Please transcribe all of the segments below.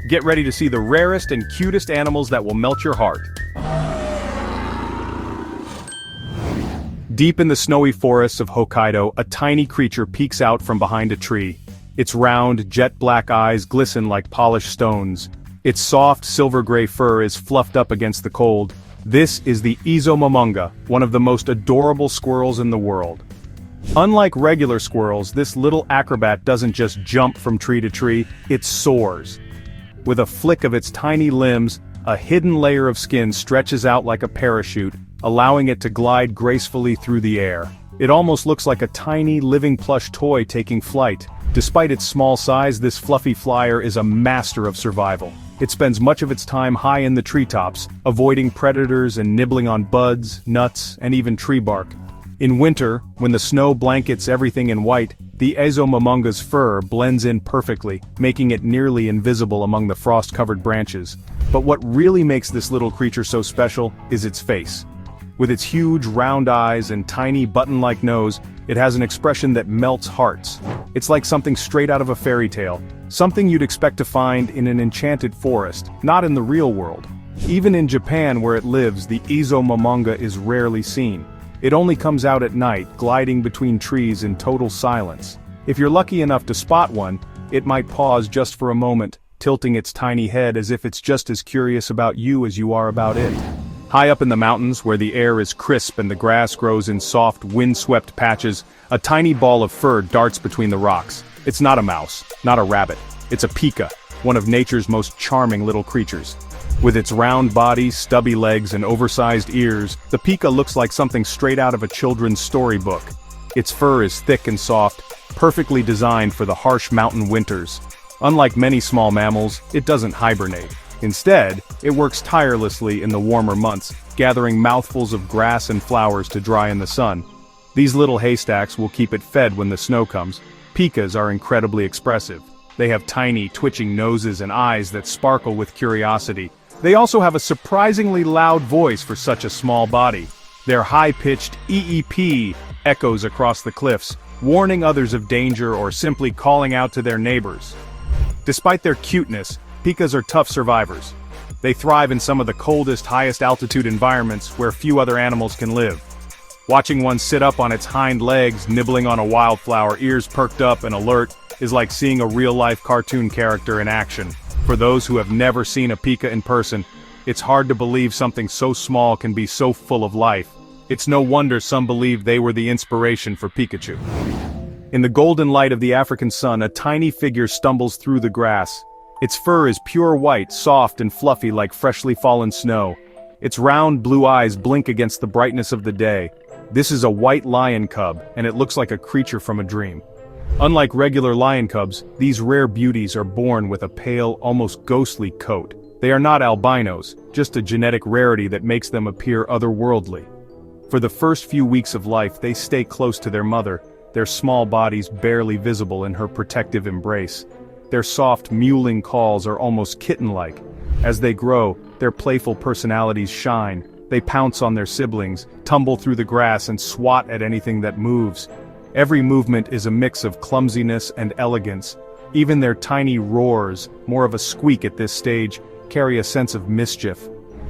Get ready to see the rarest and cutest animals that will melt your heart. Deep in the snowy forests of Hokkaido, a tiny creature peeks out from behind a tree. Its round, jet-black eyes glisten like polished stones. Its soft, silver-gray fur is fluffed up against the cold. This is the izomomonga, one of the most adorable squirrels in the world. Unlike regular squirrels, this little acrobat doesn't just jump from tree to tree, it soars. With a flick of its tiny limbs, a hidden layer of skin stretches out like a parachute, allowing it to glide gracefully through the air. It almost looks like a tiny, living plush toy taking flight. Despite its small size, this fluffy flyer is a master of survival. It spends much of its time high in the treetops, avoiding predators and nibbling on buds, nuts, and even tree bark. In winter, when the snow blankets everything in white, the izomomonga's fur blends in perfectly, making it nearly invisible among the frost-covered branches. But what really makes this little creature so special is its face. With its huge round eyes and tiny button-like nose, it has an expression that melts hearts. It's like something straight out of a fairy tale, something you'd expect to find in an enchanted forest, not in the real world. Even in Japan where it lives, the izomomonga is rarely seen. It only comes out at night, gliding between trees in total silence. If you're lucky enough to spot one, it might pause just for a moment, tilting its tiny head as if it's just as curious about you as you are about it. High up in the mountains, where the air is crisp and the grass grows in soft, wind-swept patches, a tiny ball of fur darts between the rocks. It's not a mouse, not a rabbit. It's a pika, one of nature's most charming little creatures. With its round body, stubby legs, and oversized ears, the pika looks like something straight out of a children's storybook. Its fur is thick and soft, perfectly designed for the harsh mountain winters. Unlike many small mammals, it doesn't hibernate. Instead, it works tirelessly in the warmer months, gathering mouthfuls of grass and flowers to dry in the sun. These little haystacks will keep it fed when the snow comes. Pikas are incredibly expressive. They have tiny, twitching noses and eyes that sparkle with curiosity. They also have a surprisingly loud voice for such a small body. Their high-pitched eep echoes across the cliffs, warning others of danger or simply calling out to their neighbors. Despite their cuteness, pikas are tough survivors. They thrive in some of the coldest, highest altitude environments where few other animals can live. Watching one sit up on its hind legs, nibbling on a wildflower, ears perked up and alert, is like seeing a real-life cartoon character in action. For those who have never seen a pika in person, it's hard to believe something so small can be so full of life. It's no wonder some believe they were the inspiration for Pikachu. In the golden light of the African sun, a tiny figure stumbles through the grass. Its fur is pure white, soft and fluffy like freshly fallen snow. Its round blue eyes blink against the brightness of the day. This is a white lion cub, and it looks like a creature from a dream. Unlike regular lion cubs, these rare beauties are born with a pale, almost ghostly coat. They are not albinos, just a genetic rarity that makes them appear otherworldly. For the first few weeks of life, they stay close to their mother, their small bodies barely visible in her protective embrace. Their soft, mewling calls are almost kitten-like. As they grow, their playful personalities shine. They pounce on their siblings, tumble through the grass and swat at anything that moves. Every movement is a mix of clumsiness and elegance. Even their tiny roars, more of a squeak at this stage, carry a sense of mischief.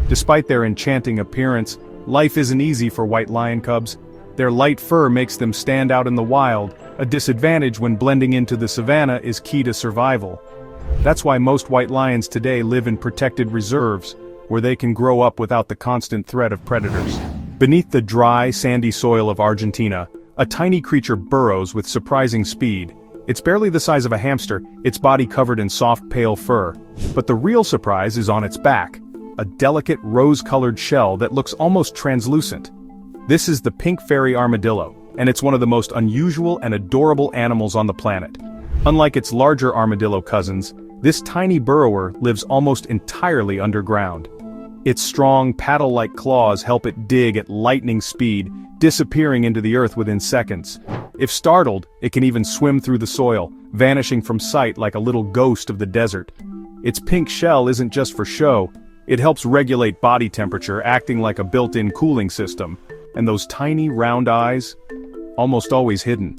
Despite their enchanting appearance, life isn't easy for white lion cubs. Their light fur makes them stand out in the wild. A disadvantage when blending into the savanna is key to survival. That's why most white lions today live in protected reserves, where they can grow up without the constant threat of predators. Beneath the dry, sandy soil of Argentina, a tiny creature burrows with surprising speed. It's barely the size of a hamster, its body covered in soft, pale fur. But the real surprise is on its back, a delicate rose-colored shell that looks almost translucent. This is the pink fairy armadillo, and it's one of the most unusual and adorable animals on the planet. Unlike its larger armadillo cousins, this tiny burrower lives almost entirely underground. Its strong, paddle-like claws help it dig at lightning speed, disappearing into the earth within seconds. If startled, it can even swim through the soil, vanishing from sight like a little ghost of the desert. Its pink shell isn't just for show, it helps regulate body temperature, acting like a built-in cooling system. And those tiny, round eyes? Almost always hidden.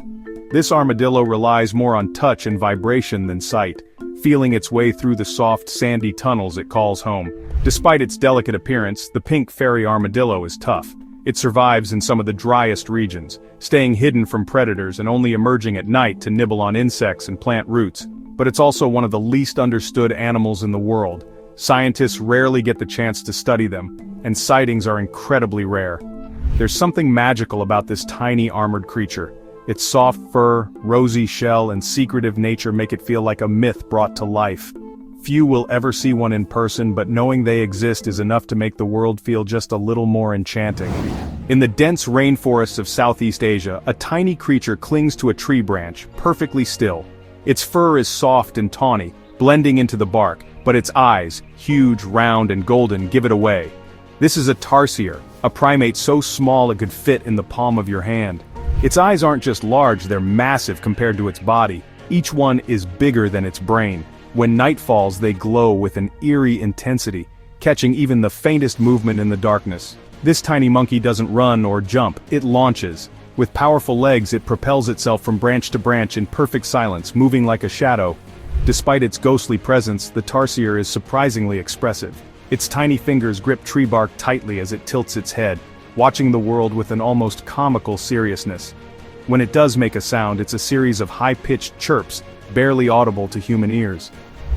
This armadillo relies more on touch and vibration than sight. feeling its way through the soft, sandy tunnels it calls home. Despite its delicate appearance, the pink fairy armadillo is tough. It survives in some of the driest regions, staying hidden from predators and only emerging at night to nibble on insects and plant roots. But it's also one of the least understood animals in the world. Scientists rarely get the chance to study them, and sightings are incredibly rare. There's something magical about this tiny armored creature. Its soft fur, rosy shell, and secretive nature make it feel like a myth brought to life. Few will ever see one in person, but knowing they exist is enough to make the world feel just a little more enchanting. In the dense rainforests of Southeast Asia, a tiny creature clings to a tree branch, perfectly still. Its fur is soft and tawny, blending into the bark, but its eyes, huge, round, and golden, give it away. This is a tarsier, a primate so small it could fit in the palm of your hand. Its eyes aren't just large, they're massive compared to its body. Each one is bigger than its brain. When night falls, they glow with an eerie intensity, catching even the faintest movement in the darkness. This tiny monkey doesn't run or jump, it launches. With powerful legs, it propels itself from branch to branch in perfect silence, moving like a shadow. Despite its ghostly presence, the tarsier is surprisingly expressive. Its tiny fingers grip tree bark tightly as it tilts its head, watching the world with an almost comical seriousness. When it does make a sound, it's a series of high-pitched chirps, barely audible to human ears.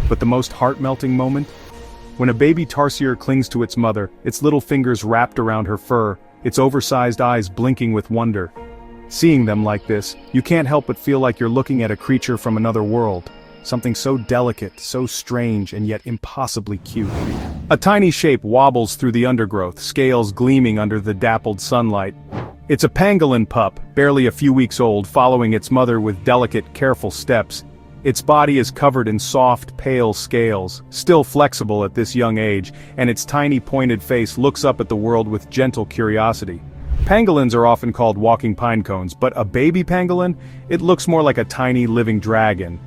But the most heart-melting moment? When a baby tarsier clings to its mother, its little fingers wrapped around her fur, its oversized eyes blinking with wonder. Seeing them like this, you can't help but feel like you're looking at a creature from another world. Something so delicate, so strange, and yet impossibly cute. A tiny shape wobbles through the undergrowth, scales gleaming under the dappled sunlight. It's a pangolin pup, barely a few weeks old, following its mother with delicate, careful steps. Its body is covered in soft, pale scales, still flexible at this young age, and its tiny pointed face looks up at the world with gentle curiosity. Pangolins are often called walking pine cones, but a baby pangolin? It looks more like a tiny, living dragon.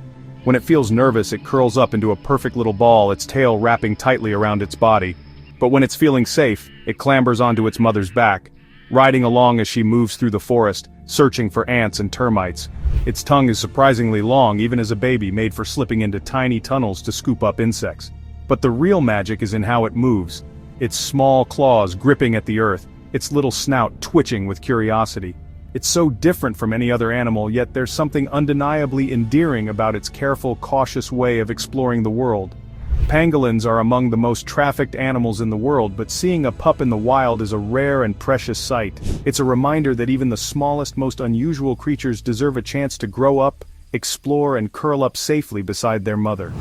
When it feels nervous, it curls up into a perfect little ball, its tail wrapping tightly around its body. But when it's feeling safe, it clambers onto its mother's back, riding along as she moves through the forest, searching for ants and termites. Its tongue is surprisingly long, even as a baby, made for slipping into tiny tunnels to scoop up insects. But the real magic is in how it moves. Its small claws gripping at the earth, its little snout twitching with curiosity. It's so different from any other animal, yet there's something undeniably endearing about its careful, cautious way of exploring the world. Pangolins are among the most trafficked animals in the world, but seeing a pup in the wild is a rare and precious sight. It's a reminder that even the smallest, most unusual creatures deserve a chance to grow up, explore, and curl up safely beside their mother.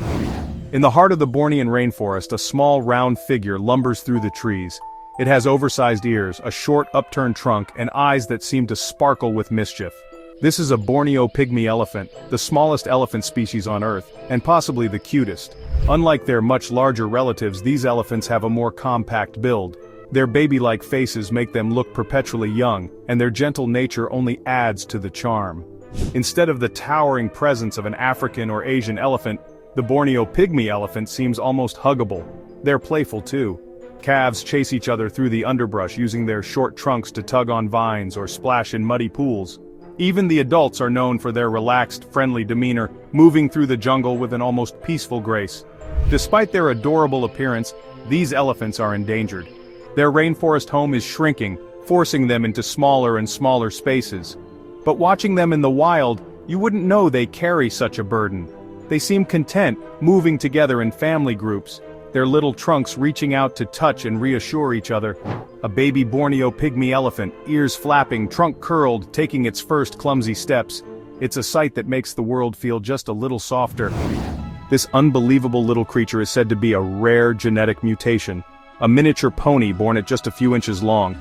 In the heart of the Bornean rainforest, a small, round figure lumbers through the trees. It has oversized ears, a short, upturned trunk, and eyes that seem to sparkle with mischief. This is a Borneo pygmy elephant, the smallest elephant species on Earth, and possibly the cutest. Unlike their much larger relatives, these elephants have a more compact build. Their baby-like faces make them look perpetually young, and their gentle nature only adds to the charm. Instead of the towering presence of an African or Asian elephant, the Borneo pygmy elephant seems almost huggable. They're playful too. Calves chase each other through the underbrush using their short trunks to tug on vines or splash in muddy pools. Even the adults are known for their relaxed, friendly demeanor, moving through the jungle with an almost peaceful grace. Despite their adorable appearance, these elephants are endangered. Their rainforest home is shrinking, forcing them into smaller and smaller spaces. But watching them in the wild, you wouldn't know they carry such a burden. They seem content, moving together in family groups, their little trunks reaching out to touch and reassure each other. A baby Borneo pygmy elephant, ears flapping, trunk curled, taking its first clumsy steps. It's a sight that makes the world feel just a little softer. This unbelievable little creature is said to be a rare genetic mutation. A miniature pony born at just a few inches long.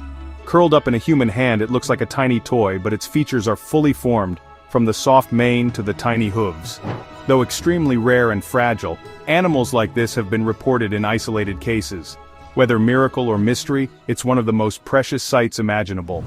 Curled up in a human hand, it looks like a tiny toy, but its features are fully formed, from the soft mane to the tiny hooves. Though extremely rare and fragile, animals like this have been reported in isolated cases. Whether miracle or mystery, it's one of the most precious sights imaginable.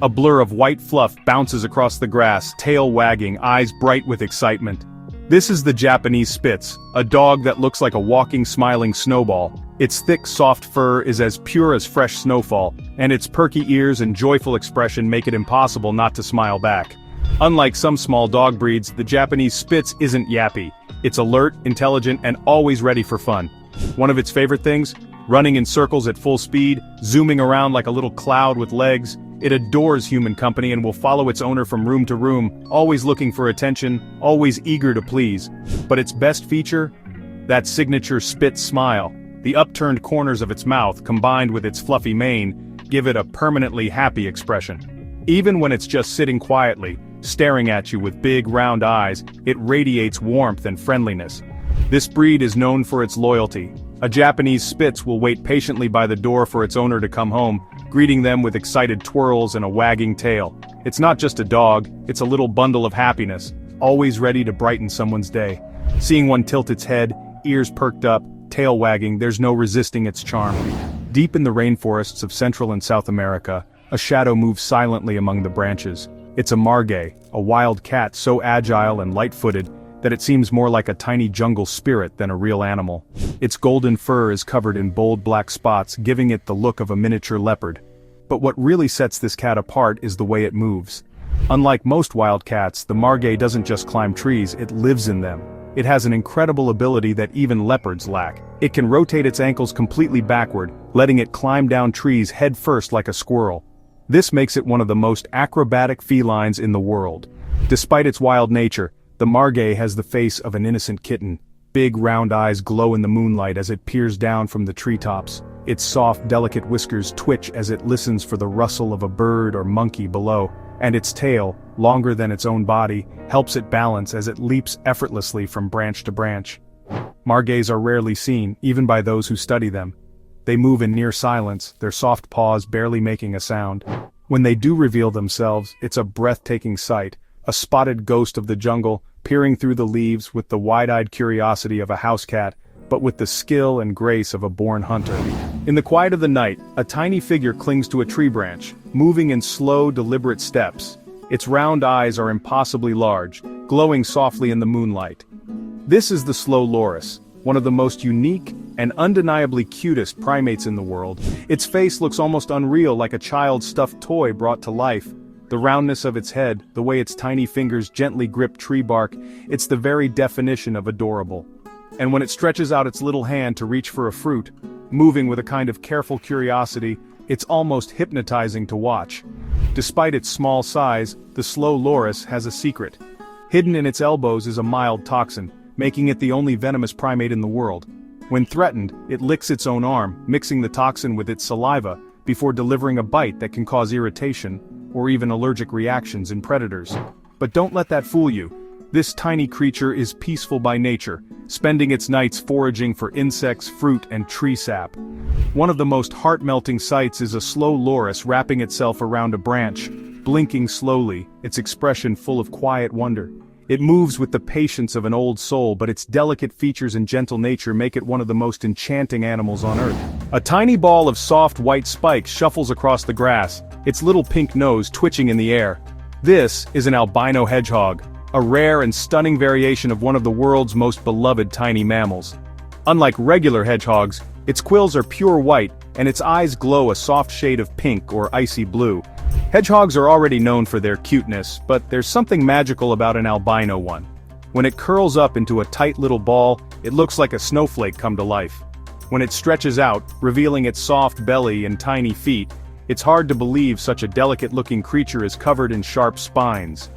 A blur of white fluff bounces across the grass, tail wagging, eyes bright with excitement. This is the Japanese Spitz, a dog that looks like a walking, smiling snowball. Its thick, soft fur is as pure as fresh snowfall, and its perky ears and joyful expression make it impossible not to smile back. Unlike some small dog breeds, the Japanese Spitz isn't yappy. It's alert, intelligent, and always ready for fun. One of its favorite things? Running in circles at full speed, zooming around like a little cloud with legs. It adores human company and will follow its owner from room to room, always looking for attention, always eager to please. But its best feature? That signature spit smile. The upturned corners of its mouth, combined with its fluffy mane, give it a permanently happy expression. Even when it's just sitting quietly, staring at you with big round eyes, it radiates warmth and friendliness. This breed is known for its loyalty. A Japanese Spitz will wait patiently by the door for its owner to come home, greeting them with excited twirls and a wagging tail. It's not just a dog, it's a little bundle of happiness, always ready to brighten someone's day. Seeing one tilt its head, ears perked up, tail wagging, there's no resisting its charm. Deep in the rainforests of Central and South America, a shadow moves silently among the branches. It's a margay, a wild cat so agile and light-footed that it seems more like a tiny jungle spirit than a real animal. Its golden fur is covered in bold black spots, giving it the look of a miniature leopard. But what really sets this cat apart is the way it moves. Unlike most wild cats, the margay doesn't just climb trees, it lives in them. It has an incredible ability that even leopards lack. It can rotate its ankles completely backward, letting it climb down trees head first like a squirrel. This makes it one of the most acrobatic felines in the world. Despite its wild nature, the margay has the face of an innocent kitten. Big round eyes glow in the moonlight as it peers down from the treetops. Its soft, delicate whiskers twitch as it listens for the rustle of a bird or monkey below, and its tail, longer than its own body, helps it balance as it leaps effortlessly from branch to branch. Margays are rarely seen, even by those who study them. They move in near silence, their soft paws barely making a sound. When they do reveal themselves, it's a breathtaking sight. A spotted ghost of the jungle, peering through the leaves with the wide-eyed curiosity of a house cat, but with the skill and grace of a born hunter. In the quiet of the night, a tiny figure clings to a tree branch, moving in slow, deliberate steps. Its round eyes are impossibly large, glowing softly in the moonlight. This is the slow loris, one of the most unique and undeniably cutest primates in the world. Its face looks almost unreal, like a child's stuffed toy brought to life. The roundness of its head, the way its tiny fingers gently grip tree bark, it's the very definition of adorable. And when it stretches out its little hand to reach for a fruit, moving with a kind of careful curiosity, it's almost hypnotizing to watch. Despite its small size, the slow loris has a secret. Hidden in its elbows is a mild toxin, making it the only venomous primate in the world. When threatened, it licks its own arm, mixing the toxin with its saliva, before delivering a bite that can cause irritation, or even allergic reactions in predators. But don't let that fool you. This tiny creature is peaceful by nature, spending its nights foraging for insects, fruit, and tree sap. One of the most heart-melting sights is a slow loris wrapping itself around a branch, blinking slowly, its expression full of quiet wonder. It moves with the patience of an old soul, but its delicate features and gentle nature make it one of the most enchanting animals on Earth. A tiny ball of soft white spikes shuffles across the grass, its little pink nose twitching in the air. This is an albino hedgehog, a rare and stunning variation of one of the world's most beloved tiny mammals. Unlike regular hedgehogs, its quills are pure white, and its eyes glow a soft shade of pink or icy blue. Hedgehogs are already known for their cuteness, but there's something magical about an albino one. When it curls up into a tight little ball, it looks like a snowflake come to life. When it stretches out, revealing its soft belly and tiny feet, it's hard to believe such a delicate-looking creature is covered in sharp spines.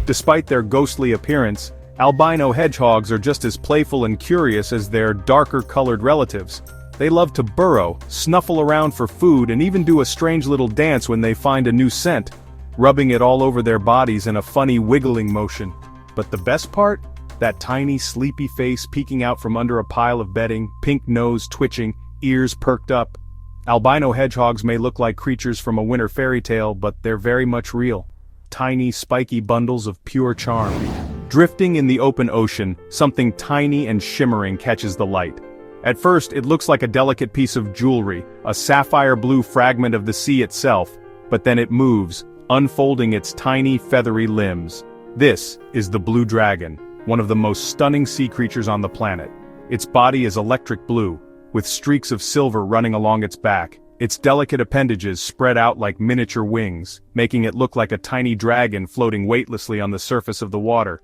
Despite their ghostly appearance, albino hedgehogs are just as playful and curious as their darker-colored relatives. They love to burrow, snuffle around for food, and even do a strange little dance when they find a new scent, rubbing it all over their bodies in a funny wiggling motion. But the best part? That tiny, sleepy face peeking out from under a pile of bedding, pink nose twitching, ears perked up. Albino hedgehogs may look like creatures from a winter fairy tale, but they're very much real. Tiny, spiky bundles of pure charm. Drifting in the open ocean, something tiny and shimmering catches the light. At first, it looks like a delicate piece of jewelry, a sapphire blue fragment of the sea itself, but then it moves, unfolding its tiny, feathery limbs. This is the blue dragon, one of the most stunning sea creatures on the planet. Its body is electric blue, with streaks of silver running along its back. Its delicate appendages spread out like miniature wings, making it look like a tiny dragon floating weightlessly on the surface of the water.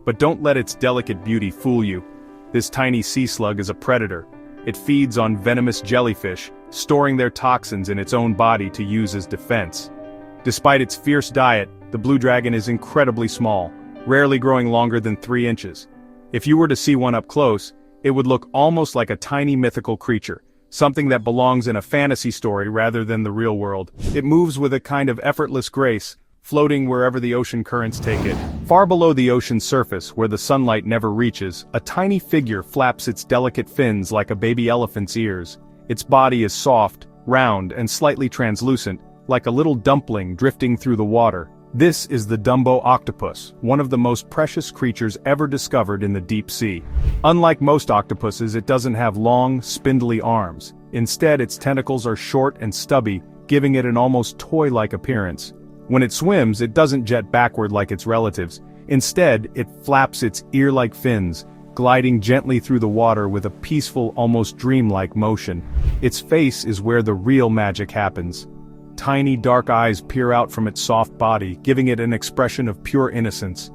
But don't let its delicate beauty fool you. This tiny sea slug is a predator. It feeds on venomous jellyfish, storing their toxins in its own body to use as defense. Despite its fierce diet, the blue dragon is incredibly small, rarely growing longer than 3 inches. If you were to see one up close, it would look almost like a tiny mythical creature, something that belongs in a fantasy story rather than the real world. It moves with a kind of effortless grace, floating wherever the ocean currents take it. Far below the ocean's surface, where the sunlight never reaches, a tiny figure flaps its delicate fins like a baby elephant's ears. Its body is soft, round, and slightly translucent, like a little dumpling drifting through the water. This is the Dumbo octopus, one of the most precious creatures ever discovered in the deep sea. Unlike most octopuses, it doesn't have long, spindly arms. Instead, its tentacles are short and stubby, giving it an almost toy-like appearance. When it swims, it doesn't jet backward like its relatives. Instead, it flaps its ear-like fins, gliding gently through the water with a peaceful, almost dreamlike motion. Its face is where the real magic happens. Tiny dark eyes peer out from its soft body, giving it an expression of pure innocence.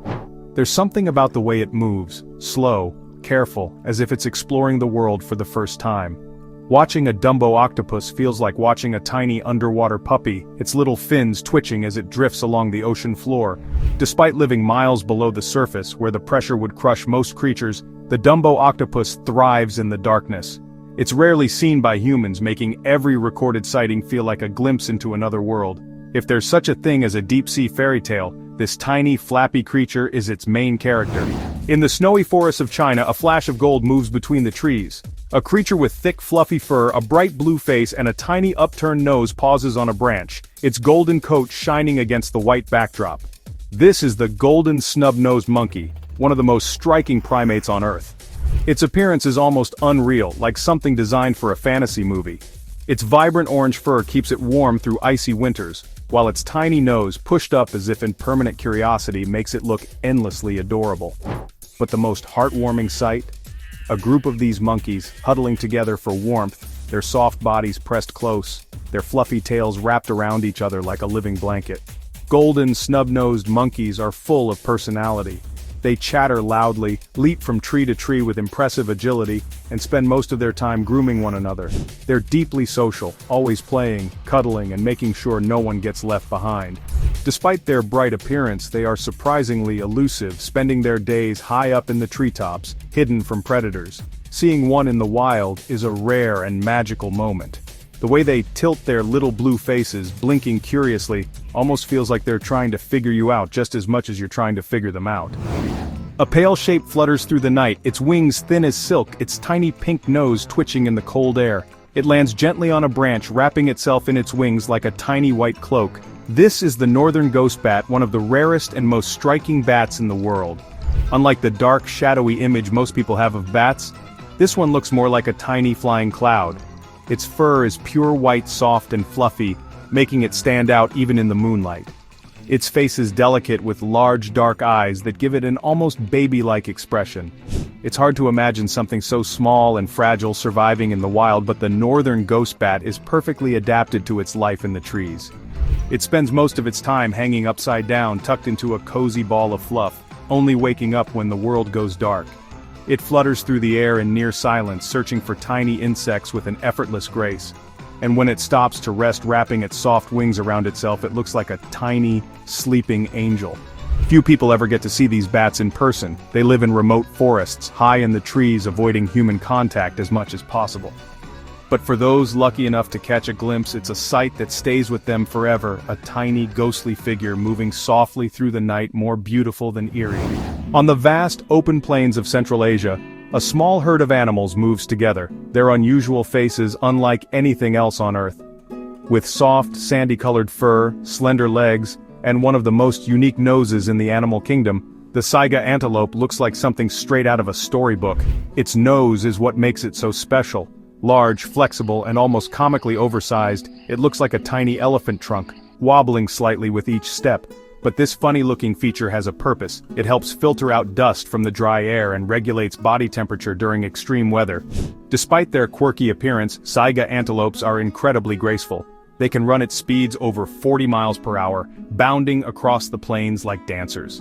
There's something about the way it moves, slow, careful, as if it's exploring the world for the first time. Watching a Dumbo octopus feels like watching a tiny underwater puppy, its little fins twitching as it drifts along the ocean floor. Despite living miles below the surface, where the pressure would crush most creatures, the Dumbo octopus thrives in the darkness. It's rarely seen by humans, making every recorded sighting feel like a glimpse into another world. If there's such a thing as a deep-sea fairy tale, this tiny, flappy creature is its main character. In the snowy forests of China, a flash of gold moves between the trees. A creature with thick, fluffy fur, a bright blue face, and a tiny upturned nose pauses on a branch, its golden coat shining against the white backdrop. This is the golden snub-nosed monkey, one of the most striking primates on Earth. Its appearance is almost unreal, like something designed for a fantasy movie. Its vibrant orange fur keeps it warm through icy winters, while its tiny nose, pushed up as if in permanent curiosity, makes it look endlessly adorable. But the most heartwarming sight? A group of these monkeys, huddling together for warmth, their soft bodies pressed close, their fluffy tails wrapped around each other like a living blanket. Golden, snub-nosed monkeys are full of personality. They chatter loudly, leap from tree to tree with impressive agility, and spend most of their time grooming one another. They're deeply social, always playing, cuddling, and making sure no one gets left behind. Despite their bright appearance, they are surprisingly elusive, spending their days high up in the treetops, hidden from predators. Seeing one in the wild is a rare and magical moment. The way they tilt their little blue faces, blinking curiously, almost feels like they're trying to figure you out just as much as you're trying to figure them out. A pale shape flutters through the night, its wings thin as silk, its tiny pink nose twitching in the cold air. It lands gently on a branch, wrapping itself in its wings like a tiny white cloak. This is the northern ghost bat, one of the rarest and most striking bats in the world. Unlike the dark, shadowy image most people have of bats, this one looks more like a tiny flying cloud. Its fur is pure white, soft and fluffy, making it stand out even in the moonlight. Its face is delicate with large dark eyes that give it an almost baby-like expression. It's hard to imagine something so small and fragile surviving in the wild, but the northern ghost bat is perfectly adapted to its life in the trees. It spends most of its time hanging upside down, tucked into a cozy ball of fluff, only waking up when the world goes dark. It flutters through the air in near silence, searching for tiny insects with an effortless grace. And when it stops to rest, wrapping its soft wings around itself, it looks like a tiny, sleeping angel. Few people ever get to see these bats in person. They live in remote forests, high in the trees, avoiding human contact as much as possible. But for those lucky enough to catch a glimpse, it's a sight that stays with them forever, a tiny, ghostly figure moving softly through the night, more beautiful than eerie. On the vast, open plains of Central Asia, a small herd of animals moves together, their unusual faces unlike anything else on Earth. With soft, sandy-colored fur, slender legs, and one of the most unique noses in the animal kingdom, the saiga antelope looks like something straight out of a storybook. Its nose is what makes it so special. Large, flexible, and almost comically oversized, it looks like a tiny elephant trunk, wobbling slightly with each step. But this funny-looking feature has a purpose. It helps filter out dust from the dry air and regulates body temperature during extreme weather. Despite their quirky appearance, saiga antelopes are incredibly graceful. They can run at speeds over 40 miles per hour, bounding across the plains like dancers.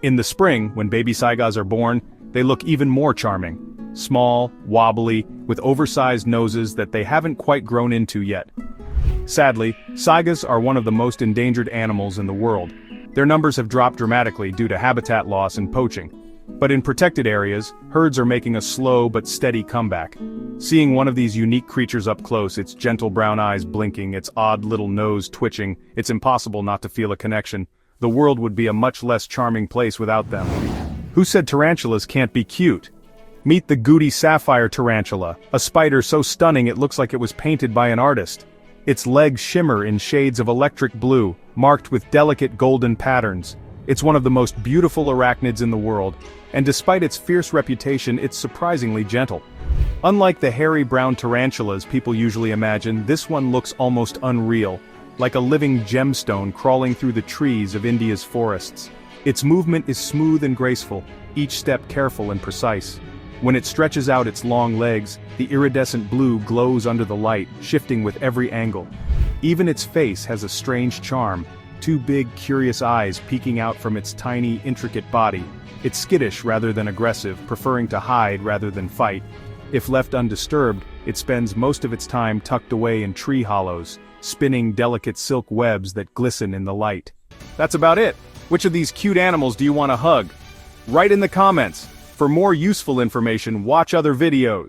In the spring, when baby saigas are born, they look even more charming. Small, wobbly, with oversized noses that they haven't quite grown into yet. Sadly, saigas are one of the most endangered animals in the world. Their numbers have dropped dramatically due to habitat loss and poaching. But in protected areas, herds are making a slow but steady comeback. Seeing one of these unique creatures up close, its gentle brown eyes blinking, its odd little nose twitching, it's impossible not to feel a connection. The world would be a much less charming place without them. Who said tarantulas can't be cute? Meet the Goody sapphire tarantula, a spider so stunning it looks like it was painted by an artist. Its legs shimmer in shades of electric blue, marked with delicate golden patterns. It's one of the most beautiful arachnids in the world, and despite its fierce reputation, it's surprisingly gentle. Unlike the hairy brown tarantulas people usually imagine, this one looks almost unreal, like a living gemstone crawling through the trees of India's forests. Its movement is smooth and graceful, each step careful and precise. When it stretches out its long legs, the iridescent blue glows under the light, shifting with every angle. Even its face has a strange charm, two big, curious eyes peeking out from its tiny, intricate body. It's skittish rather than aggressive, preferring to hide rather than fight. If left undisturbed, it spends most of its time tucked away in tree hollows, spinning delicate silk webs that glisten in the light. That's about it. Which of these cute animals do you want to hug? Write in the comments. For more useful information, watch other videos.